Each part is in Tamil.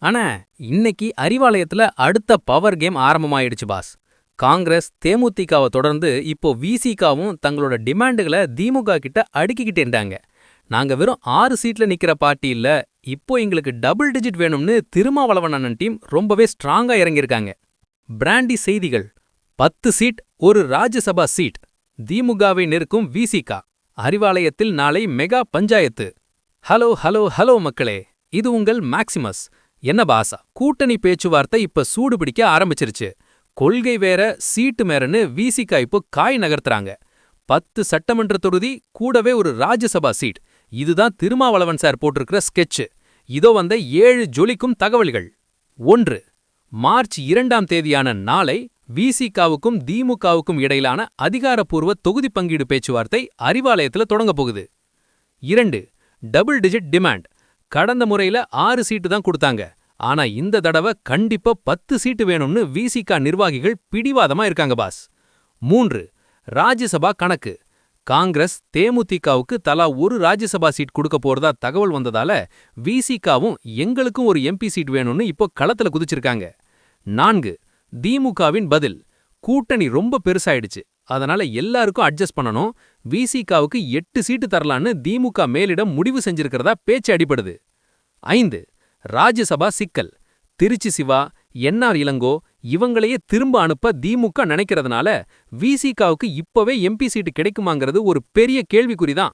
ஆனா இன்னைக்கு அறிவாலயத்துல அடுத்த பவர் கேம் ஆரம்பமாயிடுச்சு பாஸ். காங்கிரஸ் தேமுதிகவை தொடர்ந்து இப்போ விசிகாவும் தங்களோட டிமாண்டுகளை திமுக கிட்ட அடுக்கிக்கிட்டேன்டாங்க. நாங்க வெறும் 6 சீட்ல நிக்கிற பார்ட்டி இல்ல, இப்போ எங்களுக்கு டபுள் டிஜிட் வேணும்னு திருமாவளவன் அண்ணன் டீம் ரொம்பவே ஸ்ட்ராங்கா இறங்கியிருக்காங்க. பிராண்டி செய்திகள்: 10 சீட், ஒரு ராஜ்யசபா சீட். திமுகவை நெருக்கும் விசிகா. அறிவாலயத்தில் நாளை mega panchayat. Hello hello hello மக்களே, இது உங்கள் மேக்சிமஸ். என்ன பாசா, கூட்டணி பேச்சுவார்த்தை இப்ப சூடு பிடிக்க ஆரம்பிச்சிருச்சு. கொள்கை வேற சீட்டு மேறன்னு விசிகா இப்போ காய் நகர்த்துறாங்க. 10 சட்டமன்ற தொகுதி கூடவே ஒரு ராஜ்யசபா சீட். இதுதான் திருமாவளவன் சார் போட்டிருக்கிற ஸ்கெட்ச். இதோ வந்த 7 ஜொலிக்கும் தகவல்கள். 1. மார்ச் 2ஆம் தேதியான நாளை விசிகாவுக்கும் திமுகவுக்கும் இடையிலான அதிகாரப்பூர்வ தொகுதி பங்கீடு பேச்சுவார்த்தை அறிவாலயத்துல தொடங்க போகுது. 2. Double digit demand. கடந்த முறையில 6 சீட்டு தான் கொடுத்தாங்க. ஆனா இந்த தடவை கண்டிப்பா 10 சீட்டு வேணும்னு விசிகா நிர்வாகிகள் பிடிவாதமா இருக்காங்க பாஸ். 3. ராஜ்யசபா கணக்கு. காங்கிரஸ் தேமுதிகவுக்கு தலா ஒரு ராஜ்யசபா சீட் கொடுக்க போறதா தகவல் வந்ததால விசிகாவும் எங்களுக்கும் ஒரு எம்பி சீட் வேணும்னு இப்போ களத்துல குதிச்சிருக்காங்க. 4. திமுகவின் பதில். கூட்டணி ரொம்ப பெருசாயிடுச்சு, அதனால எல்லாருக்கும் அட்ஜஸ்ட் பண்ணணும். விசிகாவுக்கு 8 சீட்டு தரலான்னு திமுக மேலிடம் முடிவு செஞ்சிருக்கிறதா பேச்சு அடிபடுது. 5. ராஜ்யசபா சிக்கல். திருச்சி சிவா, என்ஆர் இளங்கோ இவங்களையே திரும்ப அனுப்ப திமுக நினைக்கிறதுனால விசிகாவுக்கு இப்பவே எம்பி சீட்டு கிடைக்குமாங்கிறது ஒரு பெரிய கேள்விக்குறிதான்.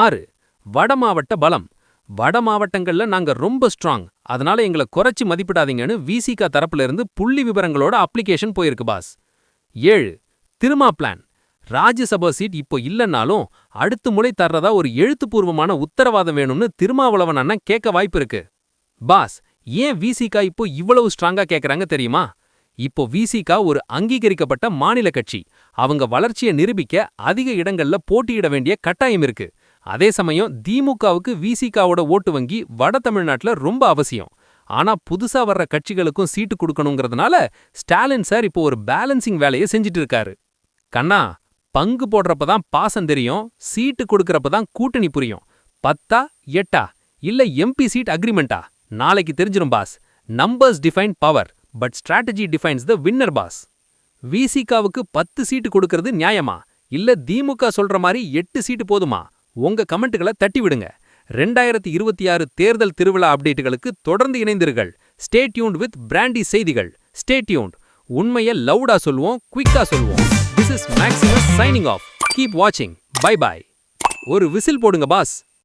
6. வட மாவட்ட பலம். வட மாவட்டங்கள்ல நாங்க ரொம்ப ஸ்ட்ராங், அதனால எங்களை குறைச்சி மதிப்பிடாதீங்கன்னு விசிகா தரப்புல இருந்து புள்ளி விவரங்களோட அப்ளிகேஷன் போயிருக்கு boss. 7. Thiruma plan. Rajya Sabha seat இப்போ இல்லன்னாலும் அடுத்த முறை தர்றதா ஒரு எழுத்துப்பூர்வமான உத்தரவாதம் வேணும்னு திருமாவளவன் அண்ணன் கேட்க வாய்ப்பு இருக்கு. பாஸ், ஏன் விசிகா இப்போ இவ்வளவு ஸ்ட்ராங்கா கேக்குறாங்க தெரியுமா? இப்போ விசிகா ஒரு அங்கீகரிக்கப்பட்ட மாநில கட்சி. அவங்க வளர்ச்சியை நிரூபிக்க அதிக இடங்கள்ல போட்டியிட வேண்டிய கட்டாயம் இருக்கு. அதே சமயம் திமுகவுக்கு விசிகாவோட ஓட்டு வங்கி வட தமிழ்நாட்டுல ரொம்ப அவசியம். ஆனா புதுசா வர்ற கட்சிகளுக்கும் சீட்டு கொடுக்கணுங்கிறதுனால ஸ்டாலின் சார் இப்போ ஒரு பேலன்சிங் வேலையை செஞ்சிட்டு இருக்காரு. கண்ணா, பங்கு போடுறப்பதான் பாசம் தெரியும், சீட்டு கொடுக்கறப்பதான் கூட்டணி புரியும். 10ஆ 8ஆ இல்ல எம்பி சீட் அக்ரிமெண்டா நாளைக்கு தெரிஞ்சிரும் boss. Numbers define power, but strategy defines the winner boss. விசிகாவுக்கு 10 சீட்டு கொடுக்கறது நியாயமா, இல்ல திமுக சொல்ற மாதிரி 8 சீட்டு போதுமா? உங்க கமெண்ட்டுகளை தட்டி விடுங்க. 2026 தேர்தல் திருவிழா அப்டேட்டுகளுக்கு தொடர்ந்து இணைந்திருங்கள். ஸ்டே டியூன்ட் வித் பிராண்டி செய்திகள். Stay tuned. உண்மையை லவுடா சொல்லுவோம், குயிக்கா சொல்லுவோம். This is Maximus signing off. Keep வாட்சிங். Bye bye. ஒரு விசில் போடுங்க பாஸ்.